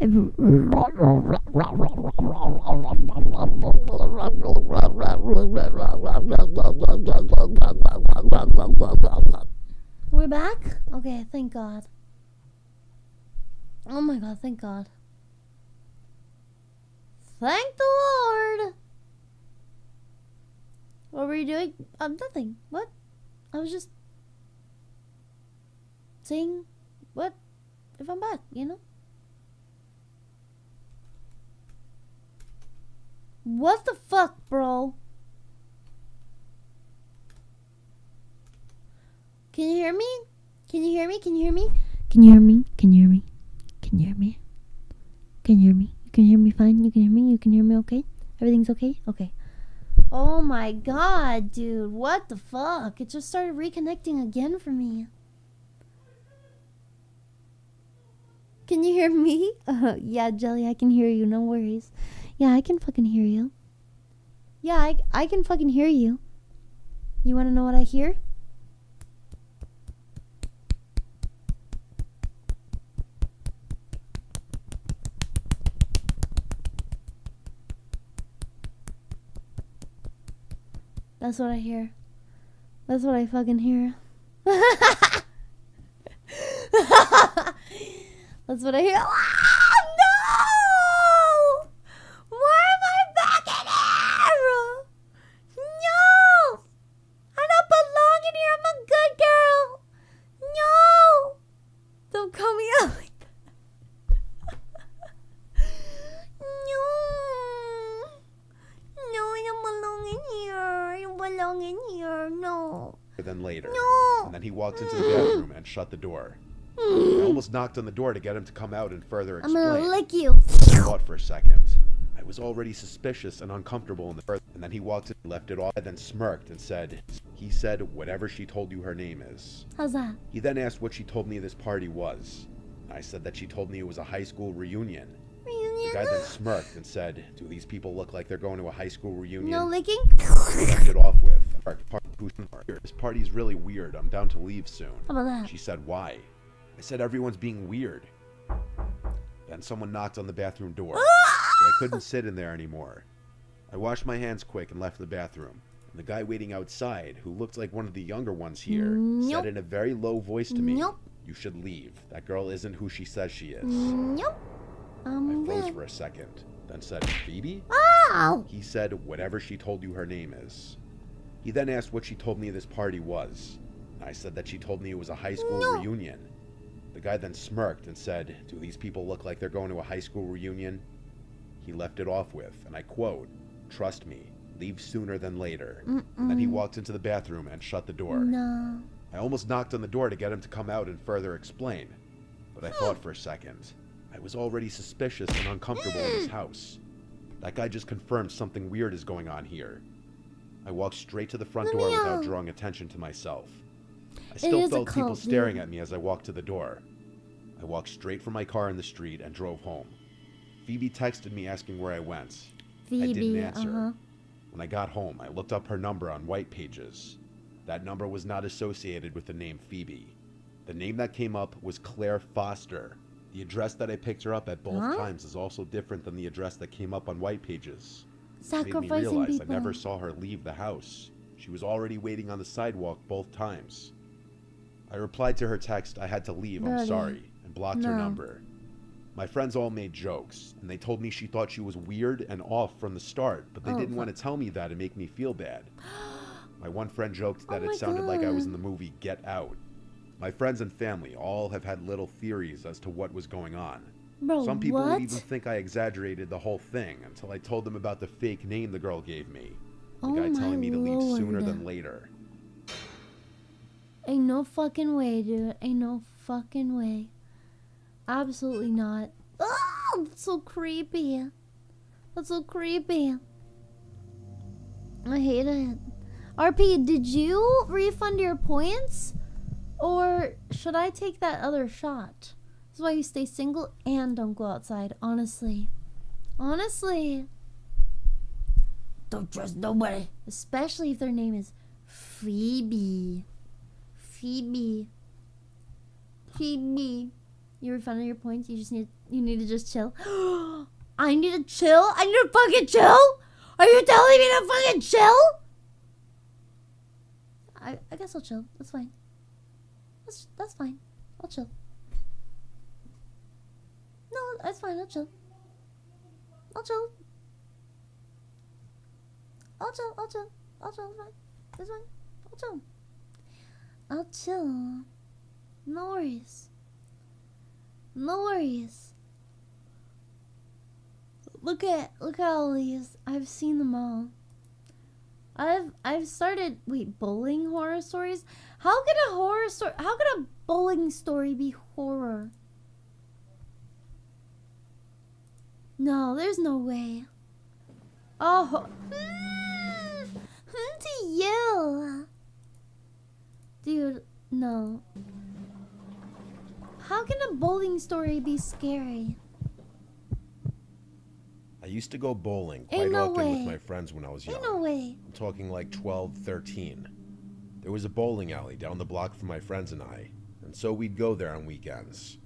We're back? Okay, thank God. Oh my God, thank God. Thank the Lord! What were you doing? Nothing. What? I was just saying, what if I'm back, you know? What the fuck, bro? Can you hear me? Can you hear me? Can you hear me? Can you hear me? Can you hear me? Can you hear me? Can you hear me? You can hear me fine? You can hear me? You can hear me okay? Everything's okay? Okay. Oh my God, dude. What the fuck? It just started reconnecting again for me. Can you hear me? Yeah, Jelly, I can hear you. No worries. Yeah, I can fucking hear you. Yeah, I can fucking hear you. You want to know what I hear? That's what I hear. That's what I fucking hear. That's what I hear. Ah, no! Why am I back in here? No! I don't belong in here. I'm a good girl. No! Don't call me out like that. No! No, I don't belong in here. I don't belong in here. No. Then later. No. And then he walked into the bathroom and shut the door. I almost knocked on the door to get him to come out and further I'm explain. gonna lick you. I thought for a second. I was already suspicious and uncomfortable in the first. And then he walked in, left it off, and then smirked and said, he said, whatever she told you her name is. How's that? He then asked what she told me this party was. I said that she told me it was a high school reunion. The guy then smirked and said, do these people look like they're going to a high school reunion? No licking? He left it off with, this party's really weird. I'm down to leave soon. How about that? She said, why? I said, everyone's being weird. Then someone knocked on the bathroom door. But I couldn't sit in there anymore. I washed my hands quick and left the bathroom. And the guy waiting outside, who looked like one of the younger ones here, said in a very low voice to me, you should leave. That girl isn't who she says she is. Nope. I froze for a second, then said, Phoebe? Ow! He said, whatever she told you her name is. He then asked what she told me this party was. I said that she told me it was a high school reunion. The guy then smirked and said, do these people look like they're going to a high school reunion? He left it off with, and I quote, trust me, leave sooner than later. And then he walked into the bathroom and shut the door. No. I almost knocked on the door to get him to come out and further explain. But I thought for a second. I was already suspicious and uncomfortable in his house. That guy just confirmed something weird is going on here. I walked straight to the front door without drawing attention to myself. I still felt people staring at me as I walked to the door. I walked straight from my car in the street and drove home. Phoebe texted me asking where I went. I didn't answer. When I got home, I looked up her number on White Pages. That number was not associated with the name Phoebe. The name that came up was Claire Foster. The address that I picked her up at both times is also different than the address that came up on White Pages. It made me realize I never saw her leave the house. She was already waiting on the sidewalk both times. I replied to her text, I had to leave, I'm sorry, and blocked her number. My friends all made jokes, and they told me she thought she was weird and off from the start, but they didn't want to tell me that and make me feel bad. My one friend joked that it sounded like I was in the movie Get Out. My friends and family all have had little theories as to what was going on. Bro, some people would even think I exaggerated the whole thing until I told them about the fake name the girl gave me. The guy telling me to leave sooner than later. Ain't no fucking way, dude. Ain't no fucking way. Absolutely not. Oh, that's so creepy. That's so creepy. I hate it. RP, did you refund your points? Or should I take that other shot? This is why you stay single and don't go outside. Honestly. Honestly. Don't trust nobody. Especially if their name is Phoebe. Phoebe. Phoebe. You refunded your points. You just need You need to just chill. I need to chill? I need to fucking chill? Are you telling me to fucking chill? I guess I'll chill. That's fine. That's fine. I'll chill. No, that's fine. I'll chill. I'll chill. I'll chill. I'll chill. I'll chill. It's fine. I'll chill. I'll chill. No worries. No worries. Look at all these. I've seen them all. I've started bowling horror stories? How can a bowling story be horror? No, there's no way. Oh, to you. Dude, no. How can a bowling story be scary? I used to go bowling quite often with my friends when I was young. Ain't no way. I'm talking like 12, 13. There was a bowling alley down the block from my friends and I, and so we'd go there on weekends.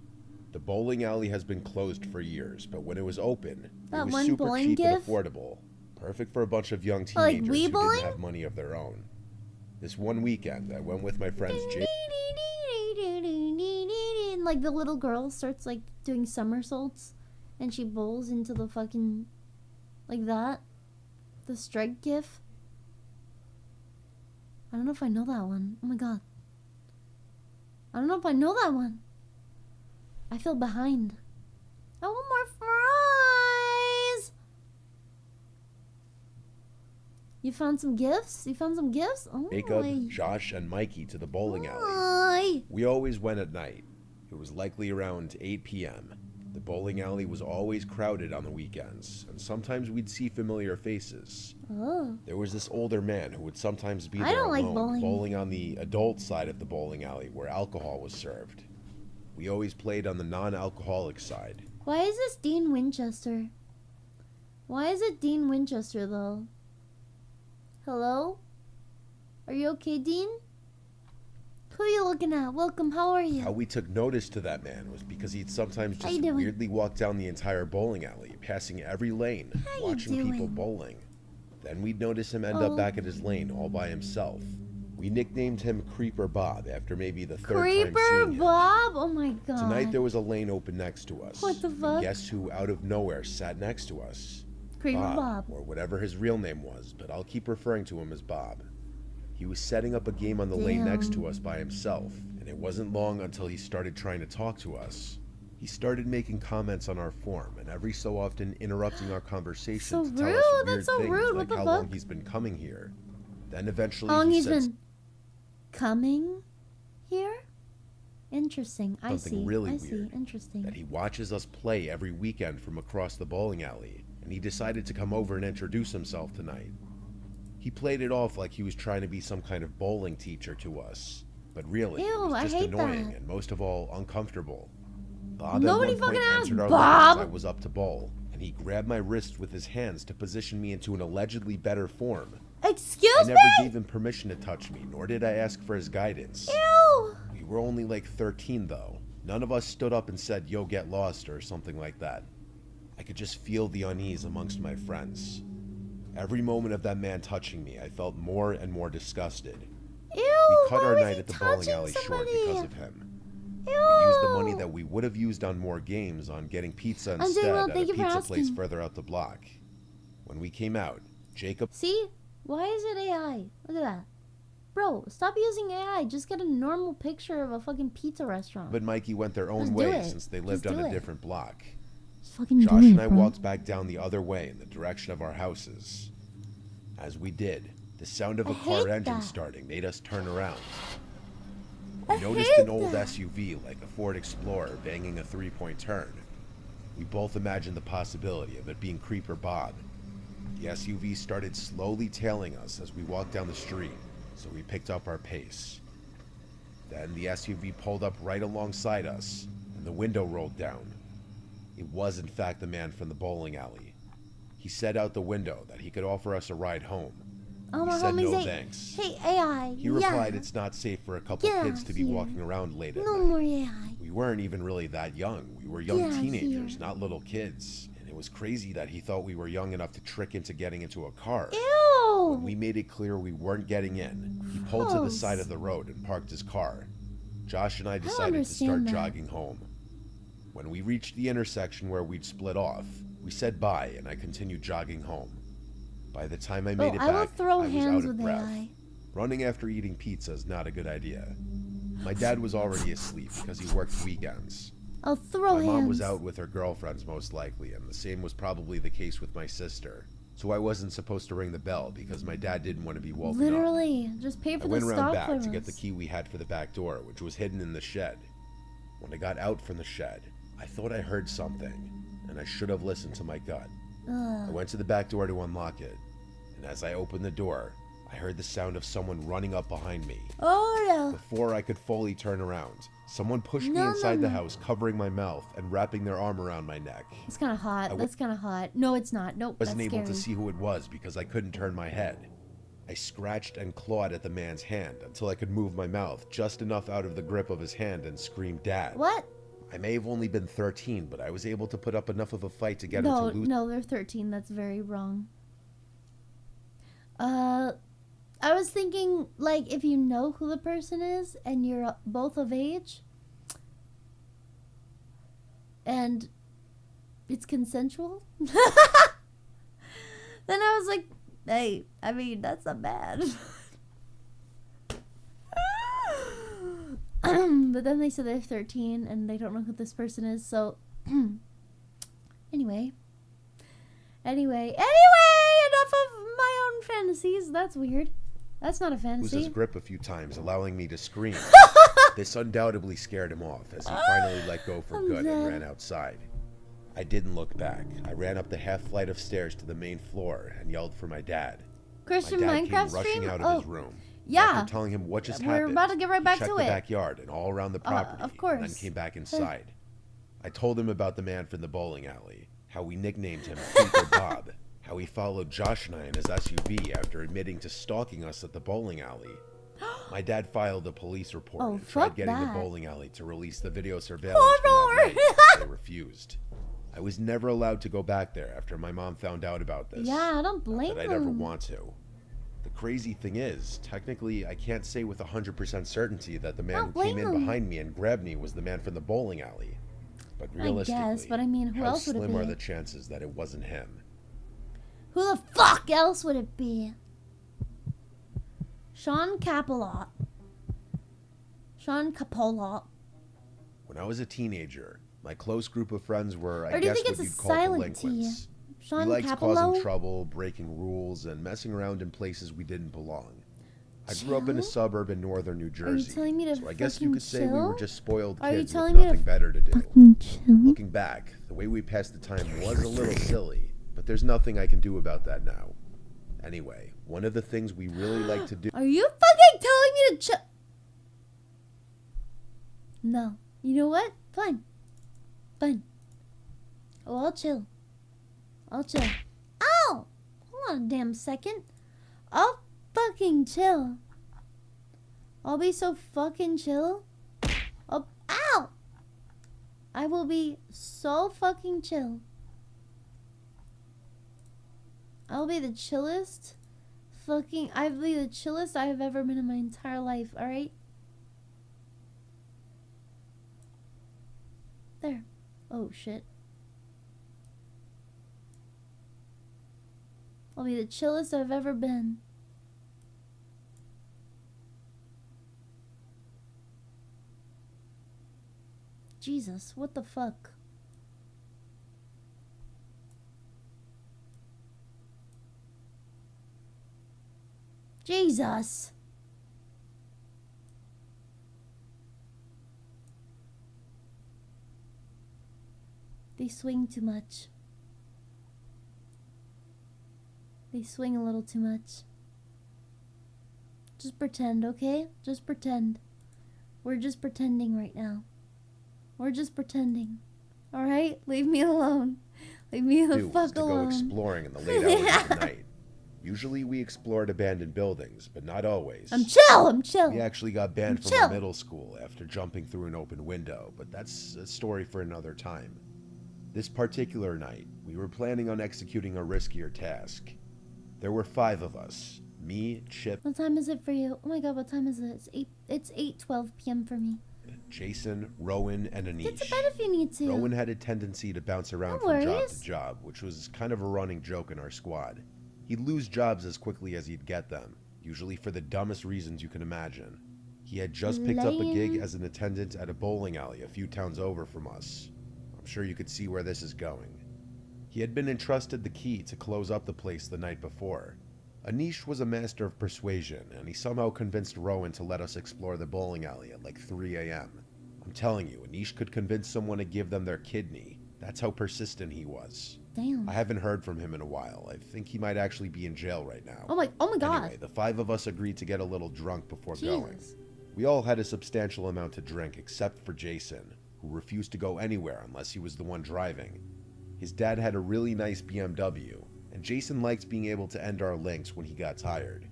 The bowling alley has been closed for years, but when it was open, it was super cheap and affordable. Perfect for a bunch of young teenagers who didn't have money of their own. This one weekend, I went with my friends Jake. And like the little girl starts like doing somersaults, and she bowls into the fucking, like that. The strike gif. I don't know if I know that one. Oh my god. I don't know if I know that one. I feel behind. I want more fries. You found some gifts? You found some gifts? Oh, Jacob, Josh, and Mikey to the bowling alley. We always went at night. It was likely around 8 p.m. The bowling alley was always crowded on the weekends, and sometimes we'd see familiar faces. Oh. There was this older man who would sometimes be there alone, bowling on the adult side of the bowling alley where alcohol was served. We always played on the non-alcoholic side. Why is this Dean Winchester? Why is it Dean Winchester, though? Hello? Are you okay, Dean? Who are you looking at? Welcome, how are you? How we took notice to that man was because he'd sometimes just weirdly walk down the entire bowling alley, passing every lane, watching people bowling. Then we'd notice him end up back at his lane all by himself. We nicknamed him Creeper Bob after maybe the third time seeing him. Creeper Bob? Oh my god. Tonight there was a lane open next to us. What the fuck? And guess who out of nowhere sat next to us? Creeper Bob. Or whatever his real name was, but I'll keep referring to him as Bob. He was setting up a game on the lane next to us by himself, and it wasn't long until he started trying to talk to us. He started making comments on our form, and every so often interrupting our conversation to tell us weird things like how long he's been coming here. Then eventually how long he's been coming here? Interesting. I see. Something really weird. Interesting. That he watches us play every weekend from across the bowling alley, and he decided to come over and introduce himself tonight. He played it off like he was trying to be some kind of bowling teacher to us, but really, it was just annoying and most of all, uncomfortable. Bob Nobody fucking asked Bob! I was up to bowl, and he grabbed my wrist with his hands to position me into an allegedly better form. Excuse me? I never gave him permission to touch me, nor did I ask for his guidance. Ew! We were only like 13 though. None of us stood up and said, "Yo, get lost," or something like that. I could just feel the unease amongst my friends. Every moment of that man touching me, I felt more and more disgusted. Ew, we cut our night at the bowling alley short because of him. Ew. We used the money that we would have used on more games on getting pizza instead at a pizza place further out the block. When we came out, Jacob... See? Why is it AI? Look at that. Bro, stop using AI. Just get a normal picture of a fucking pizza restaurant. But Mikey went their own way since they lived on a different block. Josh and I walked back down the other way in the direction of our houses. As we did, the sound of a car engine starting made us turn around. We noticed an old SUV like a Ford Explorer banging a 3-point turn. We both imagined the possibility of it being Creeper Bob. The SUV started slowly tailing us as we walked down the street, so we picked up our pace. Then the SUV pulled up right alongside us, and the window rolled down. It was in fact the man from the bowling alley. He said out the window that he could offer us a ride home. Oh, He my said homies no ain't. thanks. Hey, AI. He replied it's not safe for a couple Get kids out to be here. walking around late at No night. more AI. We weren't even really that young. We were young Get out teenagers, here. not little kids. And it was crazy that he thought we were young enough to trick into getting into a car. Ew. When we made it clear we weren't getting in, he pulled to the Gross. side of the road and parked his car. Josh and I don't decided to start understand that. jogging home. When we reached the intersection where we'd split off, we said bye and I continued jogging home. By the time I made it I will back, throw I was hands out of with breath. AI. Running after eating pizza is not a good idea. My dad was already asleep because he worked weekends. I'll throw My hands. mom was out with her girlfriends most likely, and the same was probably the case with my sister. So I wasn't supposed to ring the bell because my dad didn't want to be woken up. Literally, just pay I for the went around stop back for to get the us. key we had for the back door, which was hidden in the shed. When I got out from the shed, I thought I heard something, and I should have listened to my gut. I went to the back door to unlock it, and as I opened the door, I heard the sound of someone running up behind me. Oh no. Before I could fully turn around, someone pushed me No, inside no, the no. house, covering my mouth and wrapping their arm around my neck. It's kind of hot. I That's kind of hot. No, it's not. Nope. Wasn't That's able scary. to see who it was because I couldn't turn my head. I scratched and clawed at the man's hand until I could move my mouth just enough out of the grip of his hand and scream, "Dad." What? I may have only been 13, but I was able to put up enough of a fight to get No, him to lose. no, they're 13. That's very wrong. I was thinking, like, if you know who the person is and you're both of age and it's consensual, then I was like, hey, I mean, that's not bad. But then they said they're 13 and they don't know who this person is, so anyway, enough of my own fantasies. That's weird. That's not a Lose his fantasy. grip a few times, allowing me to scream. This undoubtedly scared him off as he finally let go for I'm good and dead. ran outside. I didn't look back. I ran up the half flight of stairs to the main floor and yelled for my dad. Christian My dad Minecraft came rushing stream? out of his room. Yeah. After telling him what just We're happened, about to get right back he checked to the it. backyard and all around the property, of and then course. came back inside. I told him about the man from the bowling alley, how we nicknamed him Creeper Bob, how he followed Josh and I in his SUV after admitting to stalking us at the bowling alley. My dad filed a police report Oh, and tried fuck getting that. the bowling alley to release the video surveillance Poor from that Lord. night, but they refused. I was never allowed to go back there after my mom found out about this. Yeah, I don't blame Not that I'd ever them. want to. The crazy thing is, technically, I can't say with 100% certainty that the man Don't who came blame in them. behind me and grabbed me was the man from the bowling alley. But I realistically, guess, but I mean, who how else would it slim are be? the chances that it wasn't him? Who the fuck else would it be? Sean Capalot. Sean Capalot. When I was a teenager, my close group of friends were, Or I do you guess, think what it's a you'd call silent T? delinquents. We Sean liked causing Capalot? trouble, breaking rules, and messing around in places we didn't belong. I grew up in a Chill? suburb in northern New Jersey, telling me to so I guess you fucking could say we were chill? just spoiled Are you kids with telling me to nothing better to do. Chill. Looking back, the way we passed the time was a little silly, but there's nothing I can do about that now. Anyway, one of the things we really like to do... Are you fucking telling me to chill? No. You know what? Fine. Fine. Oh, I'll chill. I'll chill. Ow! Hold on a damn second. I'll fucking chill. I'll be so fucking chill. Ow! I will be so fucking chill. I'll be the chillest I'll be the chillest I have ever been in my entire life, alright? There. Oh, shit. I'll be the chillest I've ever been. Jesus, what the fuck? Jesus. They swing too much. They swing a little too much. Just pretend, okay? Just pretend. We're just pretending right now. We're just pretending. Alright? Leave me alone. Leave me the do was fuck to go alone. exploring in the late hours of the night. Usually we explored abandoned buildings, but not always. I'm chill. We actually got banned from our middle school after jumping through an open window, but that's a story for another time. This particular night, we were planning on executing a riskier task. There were 5 of us. Me, Chip... What time is it for you? Oh my god, what time is it? It's 8:12 p.m. for me. Jason, Rowan, and Anish. Get to bed if you need to. Rowan had a tendency to bounce around from job to job, which was kind of a running joke in our squad. He'd lose jobs as quickly as he'd get them, usually for the dumbest reasons you can imagine. He had just picked up a gig as an attendant at a bowling alley a few towns over from us. I'm sure you could see where this is going. He had been entrusted the key to close up the place the night before. Anish was a master of persuasion, and he somehow convinced Rowan to let us explore the bowling alley at like 3 a.m. I'm telling you, Anish could convince someone to give them their kidney. That's how persistent he was. Damn. I haven't heard from him in a while. I think he might actually be in jail right now. Oh my god. Anyway, the 5 of us agreed to get a little drunk before going. We all had a substantial amount to drink except for Jason, who refused to go anywhere unless he was the one driving. His dad had a really nice BMW, and Jason liked being able to end our links when he got tired.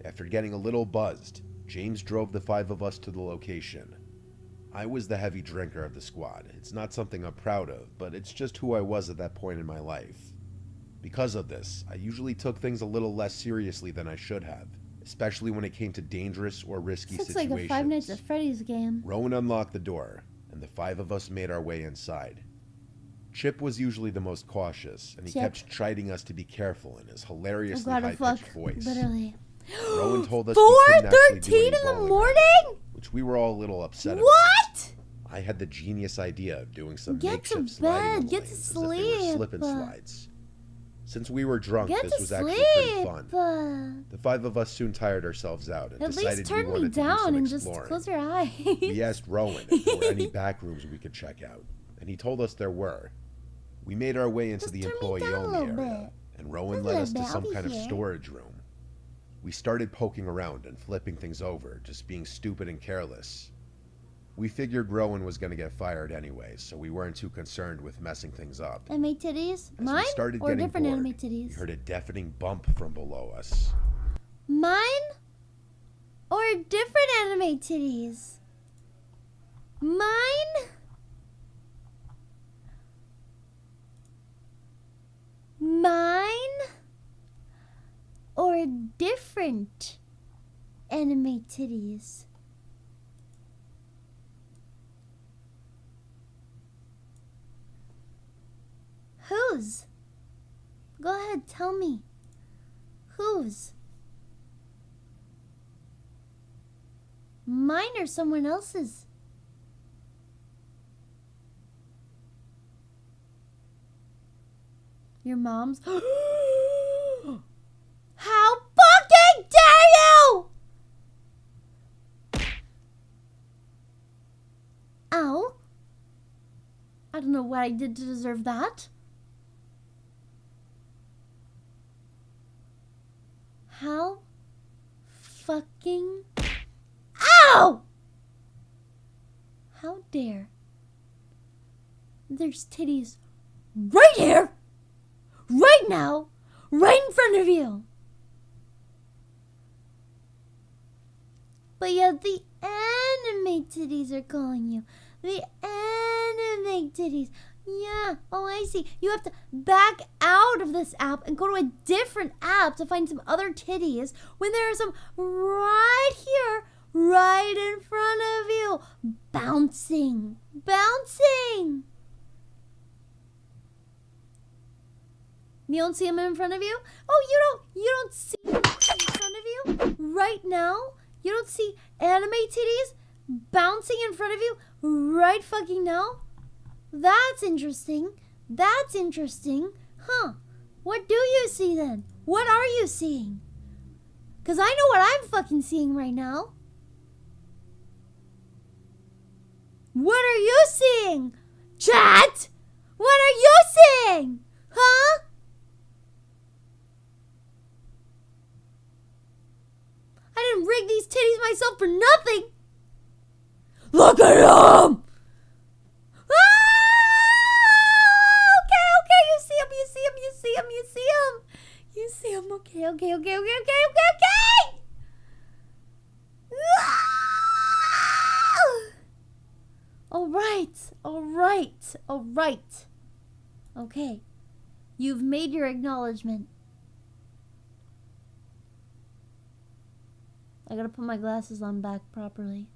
After getting a little buzzed, James drove the 5 of us to the location. I was the heavy drinker of the squad. It's not something I'm proud of, but it's just who I was at that point in my life. Because of this, I usually took things a little less seriously than I should have, especially when it came to dangerous or risky situations. It's like a Five Nights at Freddy's game. Rowan unlocked the door, and the 5 of us made our way inside. Chip was usually the most cautious, and he kept chiding us to be careful in his hilariously high-pitched voice. Literally. Rowan told us we couldn't actually do any 4:13 in the bowling morning? which we were all a little upset about. What? I had the genius idea of doing some Get makeshift to sliding bed. Get to lanes as if they were sleep. slip and slides. Since we were drunk, Get this to was sleep. actually pretty fun. The 5 of us soon tired ourselves out and At decided least we turn me wanted to do down some and just exploring. close your eyes. We asked Rowan if there were any back rooms we could check out, and he told us there were. We made our way into the employee-only area, and Rowan led us to some kind of storage room. We started poking around and flipping things over, just being stupid and careless. We figured Rowan was going to get fired anyway, so we weren't too concerned with messing things up. Anime titties? As Mine we started or getting different bored, anime titties? we heard a deafening bump from below us. Mine or different anime titties? Mine? Mine or different anime titties? Whose? Go ahead, tell me. Whose? Mine or someone else's? Your mom's? How fucking dare you! Ow. I don't know what I did to deserve that. How fucking... Ow! How dare... There's titties right here! Right now, right in front of you. But yet the anime titties are calling you. The anime titties. Yeah, oh I see. You have to back out of this app and go to a different app to find some other titties when there are some right here, right in front of you. Bouncing. Bouncing. You don't see them in front of you? Oh, you don't see them in front of you right now? You don't see anime titties bouncing in front of you right fucking now? That's interesting. That's interesting. Huh. What do you see then? What are you seeing? Because I know what I'm fucking seeing right now. What are you seeing? Chat! What are you seeing? Huh? I didn't rig these titties myself for nothing. Look at them! Ah! Okay, you see them. You see them. Alright. Alright. Okay. You've made your acknowledgement. I gotta put my glasses on back properly.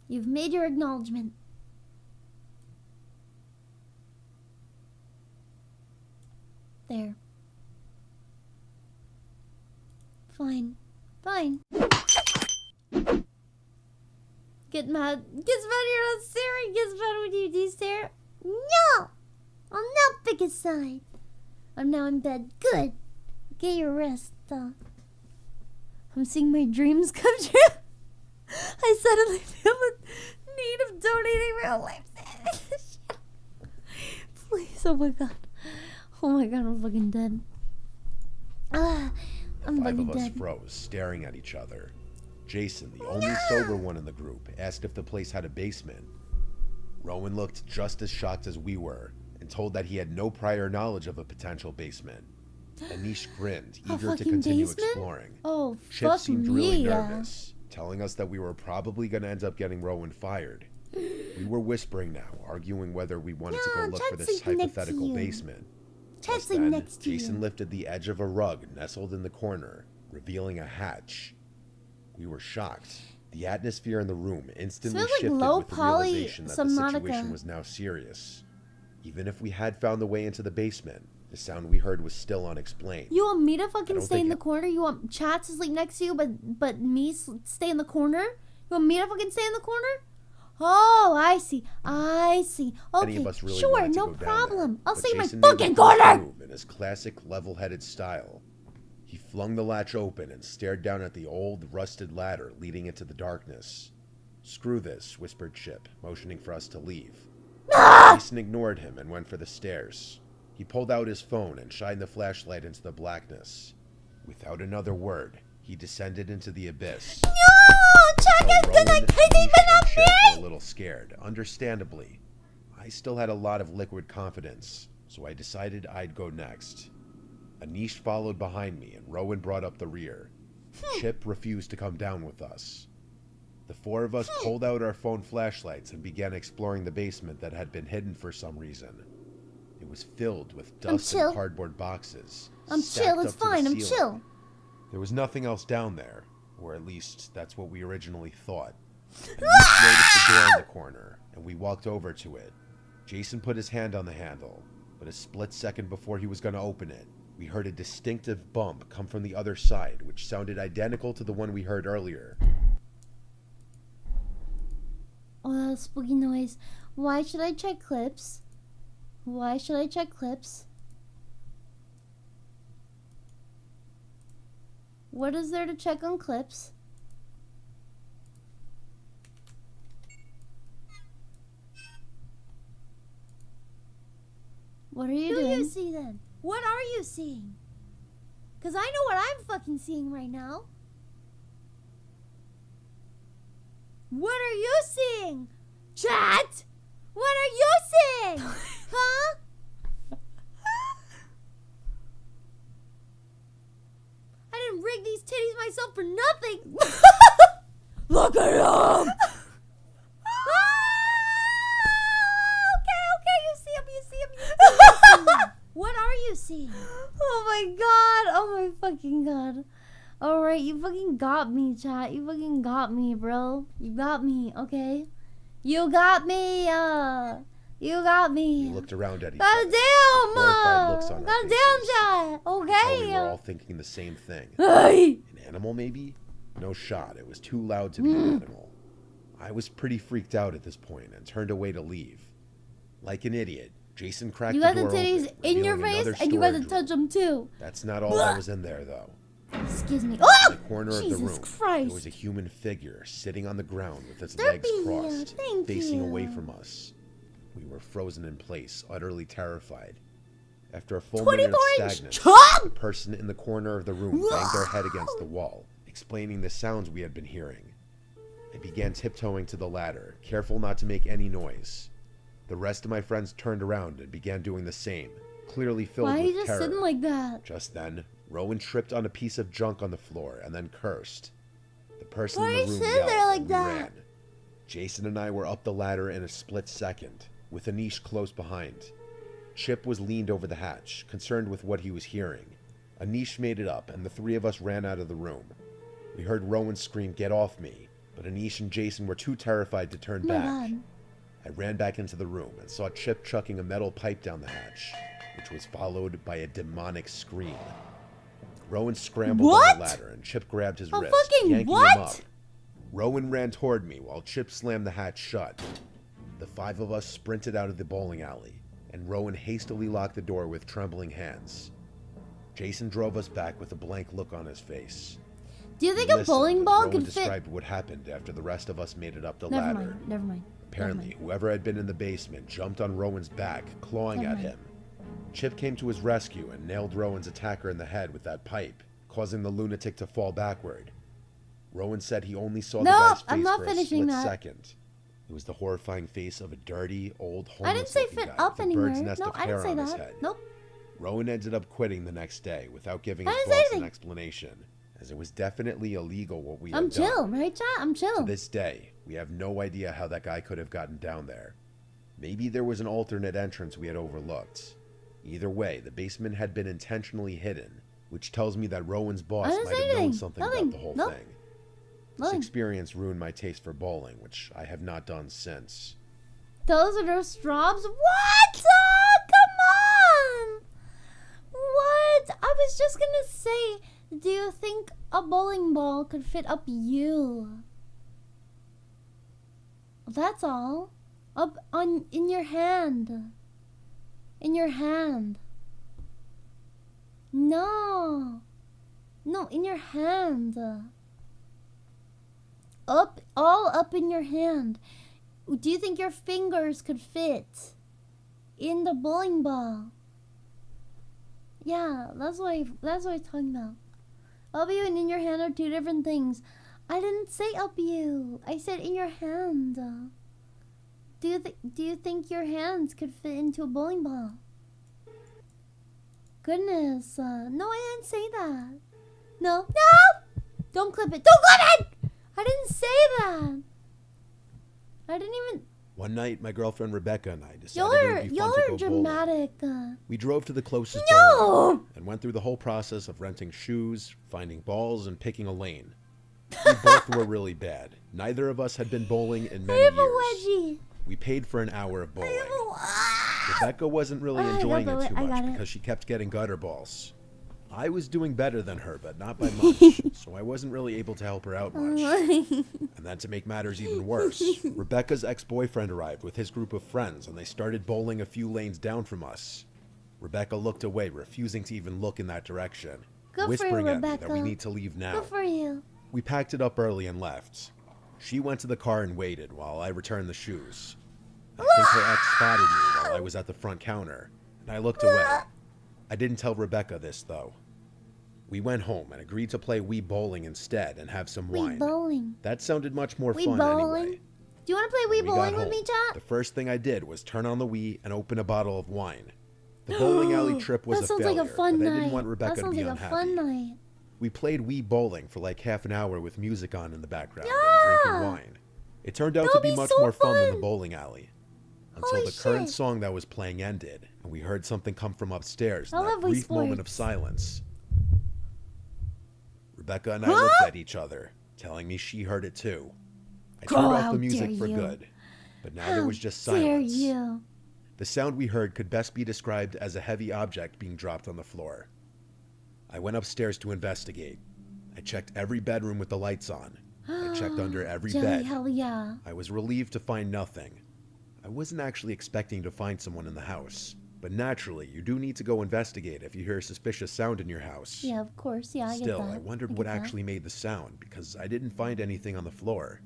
You've made your acknowledgement. There. Fine. Fine. Get mad. Gets mad you're not staring. Gets mad when you do stare. No! I'll not pick a side. I'm now in bed. Good. Get your rest, though. I'm seeing my dreams come true. I suddenly feel the need of donating my whole life. Please, oh my god. Oh my god, I'm fucking dead. I'm Five fucking of us dead. froze, staring at each other. Jason, the only sober one in the group, asked if the place had a basement. Rowan looked just as shocked as we were, and told that he had no prior knowledge of a potential basement. Anish grinned, A eager to fucking continue basement? exploring. Oh, Chip fuck seemed me, really yeah. nervous, telling us that we were probably going to end up getting Rowan fired. We were whispering now, arguing whether we wanted to go No, look for Chet's this like next to hypothetical you. basement. Chet's Just like then, next to Jason you. lifted the edge of a rug nestled in the corner, revealing a hatch. We were shocked. The atmosphere in the room instantly Smells like shifted low with the poly realization that the Subnautica. situation was now serious. Even if we had found the way into the basement, the sound we heard was still unexplained. You want me to I fucking don't stay in think the corner? You want Chat to sleep next to you, but me stay in the corner? You want me to fucking stay in the corner? Oh, I see. I see. Okay, Any of us really sure, wanted to no go down problem. there, I'll but stay in my Jason made the fucking first corner! move in his classic level-headed style. He flung the latch open and stared down at the old, rusted ladder leading into the darkness. "Screw this," whispered Chip, motioning for us to leave. Jason ignored him and went for the stairs. He pulled out his phone and shined the flashlight into the blackness. Without another word, he descended into the abyss. No! Chat is Rowan, gonna kick Anish, even and on Chip me! were a little scared, understandably. I still had a lot of liquid confidence, so I decided I'd go next. Anish followed behind me, and Rowan brought up the rear. Chip refused to come down with us. The four of us pulled out our phone flashlights and began exploring the basement that had been hidden for some reason. It was filled with dust chill. and cardboard boxes. I'm stacked chill, it's up to the fine, I'm ceiling. chill. There was nothing else down there, or at least that's what we originally thought. And we noticed the door in the corner, and we walked over to it. Jason put his hand on the handle, but a split second before he was going to open it, we heard a distinctive bump come from the other side, which sounded identical to the one we heard earlier. Oh, that was spooky noise. Why should I check clips? Why should I check clips? What is there to check on clips? What are you doing? What do you see then? What are you seeing? Because I know what I'm fucking seeing right now. What are you seeing? Chat! What are you seeing? Huh? I didn't rig these titties myself for nothing. Look at them! Okay, you see him. What are you seeing? Oh my god! Oh my fucking god! Alright, you fucking got me, chat. You fucking got me, bro. You got me, okay? You got me, you got me. We looked around at each God other. damn, Horrified looks on our God damn, faces. chat. How Okay. we were all thinking the same thing. Hey. An animal, maybe? No shot. It was too loud to be an animal. I was pretty freaked out at this point and turned away to leave. Like an idiot, Jason cracked You the got the door titties open, in your revealing face, another and you got to storage touch room. them too. That's not all that was in there, though. Excuse me. In Oh, the corner of the Jesus room, Christ. there was a human figure sitting on the ground with its They're legs being- crossed, thank facing away you. from us. We were frozen in place, utterly terrified. After a full 24 minute of inch stagnance, chop! the person in the corner of the room banged their head against the wall, explaining the sounds we had been hearing. I began tiptoeing to the ladder, careful not to make any noise. The rest of my friends turned around and began doing the same, clearly filled Why are with you just terror. sitting like that? Just then, Rowan tripped on a piece of junk on the floor and then cursed. The person Why in are the you room sitting yelled there like and we that? ran. Jason and I were up the ladder in a split second, with Anish close behind. Chip was leaned over the hatch, concerned with what he was hearing. Anish made it up, and the three of us ran out of the room. We heard Rowan scream, "Get off me!" but Anish and Jason were too terrified to turn Oh my back. God. I ran back into the room and saw Chip chucking a metal pipe down the hatch, which was followed by a demonic scream. Rowan scrambled What? on the ladder, and Chip grabbed his A wrist, fucking yanking what? him up. Rowan ran toward me while Chip slammed the hatch shut. The five of us sprinted out of the bowling alley, and Rowan hastily locked the door with trembling hands. Jason drove us back with a blank look on his face. Do you think We a listened bowling as ball Rowan could fit? described what happened after the rest of us made it up the Never ladder. mind. Never mind. Apparently, whoever had been in the basement jumped on Rowan's back, clawing Never at mind. him. Chip came to his rescue and nailed Rowan's attacker in the head with that pipe, causing the lunatic to fall backward. Rowan said he only saw the No, guy's face I'm not for a finishing split that. second. It was the horrifying face of a dirty, old, I didn't say homeless-looking fit guy up with a bird's anywhere. nest No, of I hair didn't say on his that. head. Nope. Rowan ended up quitting the next day without giving I his didn't say boss an anything. explanation, as it was definitely illegal what we I'm had done. chill, right, chat? I'm To chill. this day, we have no idea how that guy could have gotten down there. Maybe there was an alternate entrance we had overlooked. Either way, the basement had been intentionally hidden, which tells me that Rowan's boss I didn't might say have known anything. something Nothing. about the whole Nope. thing. This Nothing. experience ruined my taste for bowling, which I have not done since. Those are those straws. What? Oh, come on! What? I was just gonna say, do you think a bowling ball could fit up you? That's all. Up on in your hand. In your hand. No. No, in your hand. Up, all up in your hand. Do you think your fingers could fit in the bowling ball? Yeah, that's what I'm talking about. Up you and in your hand are two different things. I didn't say up you. I said in your hand. Do you think your hands could fit into a bowling ball? Goodness, no, I didn't say that. No, don't clip it. Don't clip it. I didn't say that. I didn't even. One night, my girlfriend Rebecca and I decided Y'all it are would be fun to go bowling. dramatic. We drove to the closest No! bowling and went through the whole process of renting shoes, finding balls, and picking a lane. We both were really bad. Neither of us had been bowling in I many have a years. wedgie. We paid for an hour of I bowling. have a. Rebecca wasn't really I enjoying got it it. too I got much it. because she kept getting gutter balls. I was doing better than her, but not by much, so I wasn't really able to help her out much. And then to make matters even worse, Rebecca's ex-boyfriend arrived with his group of friends, and they started bowling a few lanes down from us. Rebecca looked away, refusing to even look in that direction, Good for you, whispering at me that we Rebecca. need to leave now. Good for you. We packed it up early and left. She went to the car and waited while I returned the shoes. I think her ex spotted me while I was at the front counter, and I looked away. I didn't tell Rebecca this, though. We went home and agreed to play Wii Bowling instead and have some Wii wine. bowling. That sounded much more Wii fun bowling? anyway. Do you want to play When Wii we got bowling with home, me, chat? the first thing I did was turn on the Wii and open a bottle of wine. The bowling alley trip was That a sounds failure, like a fun but night. I didn't want Rebecca That sounds to be like unhappy. a fun night. We played Wii Bowling for like half an hour with music on in the background Yeah! and drinking wine. It turned out to That'll be be much so more fun than the fun. bowling alley. Until Holy the current shit. song that was playing ended, and we heard something come from upstairs in I that love Wii brief moment of Sports. silence. Rebecca and I Huh? looked at each other, telling me she heard it too. I turned Girl, off how the music dare for you. good, but now there How was just dare silence. you? The sound we heard could best be described as a heavy object being dropped on the floor. I went upstairs to investigate. I checked every bedroom with the lights on. I checked under every Jelly, bed. hell yeah. I was relieved to find nothing. I wasn't actually expecting to find someone in the house, but naturally, you do need to go investigate if you hear a suspicious sound in your house. Yeah, of course. Yeah, I get Still, that. I wondered get what that. actually made the sound, because I didn't find anything on the floor.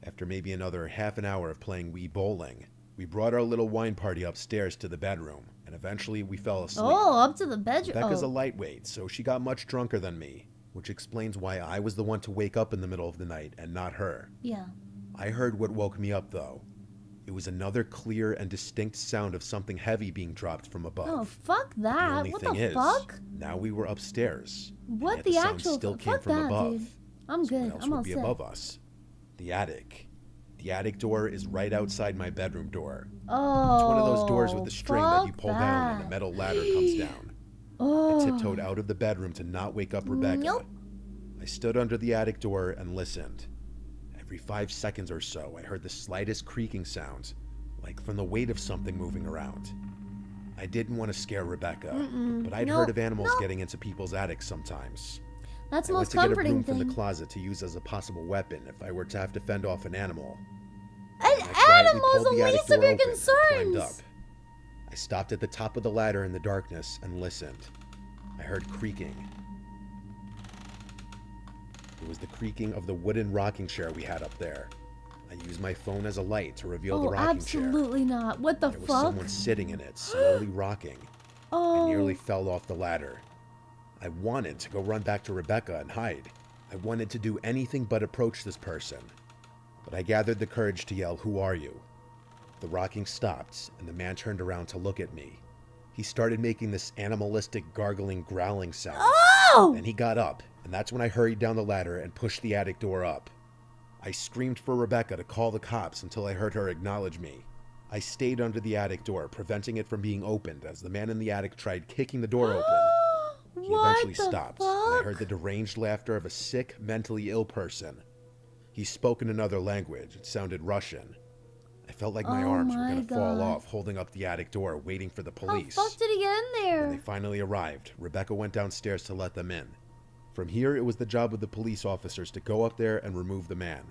After maybe another half an hour of playing Wii Bowling, we brought our little wine party upstairs to the bedroom, and eventually we fell asleep. Oh, up to the bedroom. Becca's a Oh. lightweight, so she got much drunker than me, which explains why I was the one to wake up in the middle of the night and not her. Yeah. I heard what woke me up, though. It was another clear and distinct sound of something heavy being dropped from above. Oh, fuck The that. only What thing the is, fuck? now we were upstairs. and What yet the sound actual still fuck came from that, above. dude. I'm So good. what else I'm would all be set. above us? The attic. The attic door is right outside my bedroom door. Oh. It's one of those doors with a string that you fuck pull down and a that. metal ladder comes down. Oh. I tiptoed out of the bedroom to not wake up Rebecca. Nope. I stood under the attic door and listened. Every 5 seconds or so, I heard the slightest creaking sound, like from the weight of something moving around. I didn't want to scare Rebecca, but I'd heard of animals getting into people's attics sometimes. That's the I went most to get a comforting broom from thing. the closet to use as a possible weapon if I were to have to fend off an animal. An I quietly animal is pulled the the attic least of door your open and climbed up. concerns. I stopped at the top of the ladder in the darkness and listened. I heard creaking. It was the creaking of the wooden rocking chair we had up there. I used my phone as a light to reveal the Oh, rocking chair. absolutely not. What the There was fuck? someone sitting in it, slowly rocking. Oh. I nearly fell off the ladder. I wanted to go run back to Rebecca and hide. I wanted to do anything but approach this person. But I gathered the courage to yell, "Who are you?" The rocking stopped, and the man turned around to look at me. He started making this animalistic, gargling, growling sound. Oh! Then he got up, and that's when I hurried down the ladder and pushed the attic door up. I screamed for Rebecca to call the cops until I heard her acknowledge me. I stayed under the attic door, preventing it from being opened as the man in the attic tried kicking the door open. He What eventually the stopped, fuck? and I heard the deranged laughter of a sick, mentally ill person. He spoke in another language. It sounded Russian. I felt like my Oh arms were my going to fall God. off, holding up the attic door, waiting for the How police. fuck did he get in When they there? finally arrived, Rebecca went downstairs to let them in. From here, it was the job of the police officers to go up there and remove the man.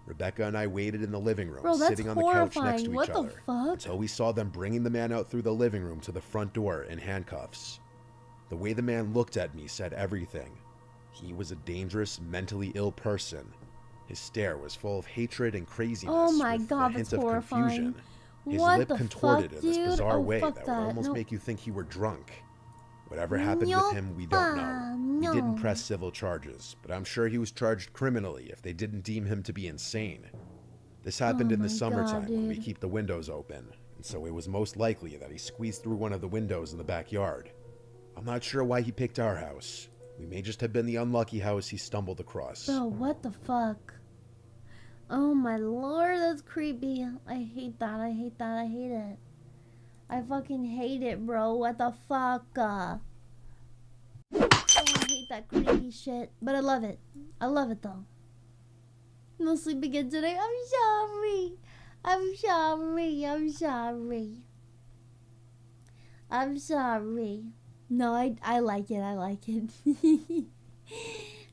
Rebecca and I waited in the living room, Bro, that's sitting on the couch next horrifying. to What each the other, fuck? until we saw them bringing the man out through the living room to the front door in handcuffs. The way the man looked at me said everything. He was a dangerous, mentally ill person. His stare was full of hatred and craziness, Oh my with God, a hint that's of horrifying. confusion. His What lip the contorted fuck, in this dude? bizarre Oh, way fuck that that. would almost No. make you think he were drunk. Whatever happened with him, we don't know. He didn't no. press civil charges, but I'm sure he was charged criminally if they didn't deem him to be insane. This happened Oh in the my summertime God, when we dude. keep the windows open, and so it was most likely that he squeezed through one of the windows in the backyard. I'm not sure why he picked our house. We may just have been the unlucky house he stumbled across. Bro, what the fuck? Oh my lord, that's creepy. I hate that. I hate that. I hate it. I fucking hate it, bro. What the fuck? Oh, I hate that creepy shit. But I love it. I love it though. No sleep again today. I'm sorry. I'm sorry. I'm sorry. I'm sorry. No, I like it. I like it.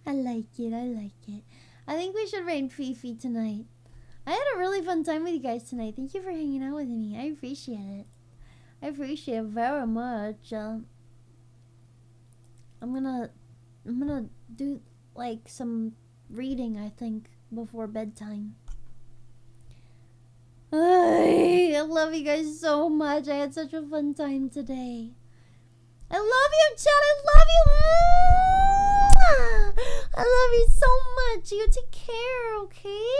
I like it. I like it. I think we should raid Fifi tonight. I had a really fun time with you guys tonight. Thank you for hanging out with me. I appreciate it. I appreciate it very much. I'm gonna do like some reading, I think, before bedtime. I love you guys so much. I had such a fun time today. I love you, Chad. I love you. I love you so much. You take care, okay?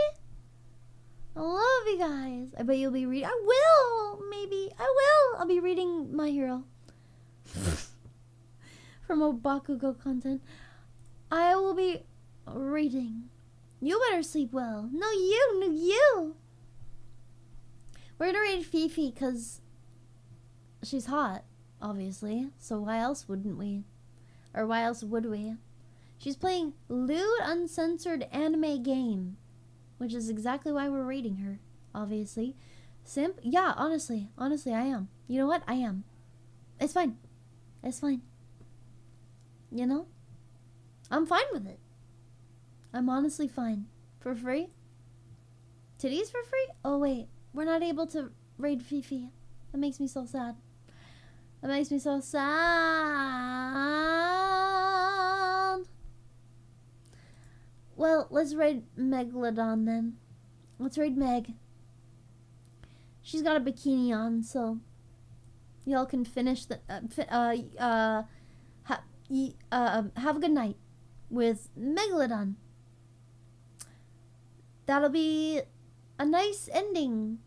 I love you guys. I bet you'll be reading. I will. Maybe. I will. I'll be reading My Hero. From Bakugo content. I will be reading. You better sleep well. No, you. We're gonna raid Fifi because she's hot, obviously. So why else wouldn't we? Or why else would we? She's playing lewd, uncensored anime game, which is exactly why we're raiding her, obviously. Simp? Yeah, honestly, I am. You know what? I am. It's fine. It's fine. You know? I'm fine with it. I'm honestly fine. For free? Titties for free? Oh, wait. We're not able to raid Fifi. That makes me so sad. That makes me so sad. Well, let's raid Megalodon then. Let's raid Meg. She's got a bikini on, so y'all can finish the have a good night with Megalodon. That'll be a nice ending,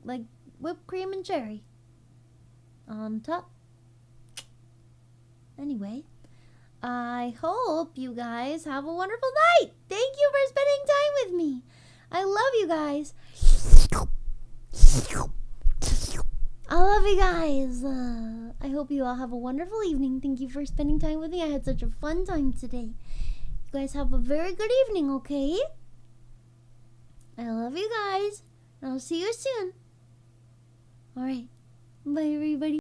like whipped cream and cherry on top. Anyway, I hope you guys have a wonderful night. Thank you for spending time with me. I love you guys. I love you guys. I hope you all have a wonderful evening. Thank you for spending time with me. I had such a fun time today. You guys have a very good evening, okay? I love you guys. And I'll see you soon. Alright. Bye, everybody.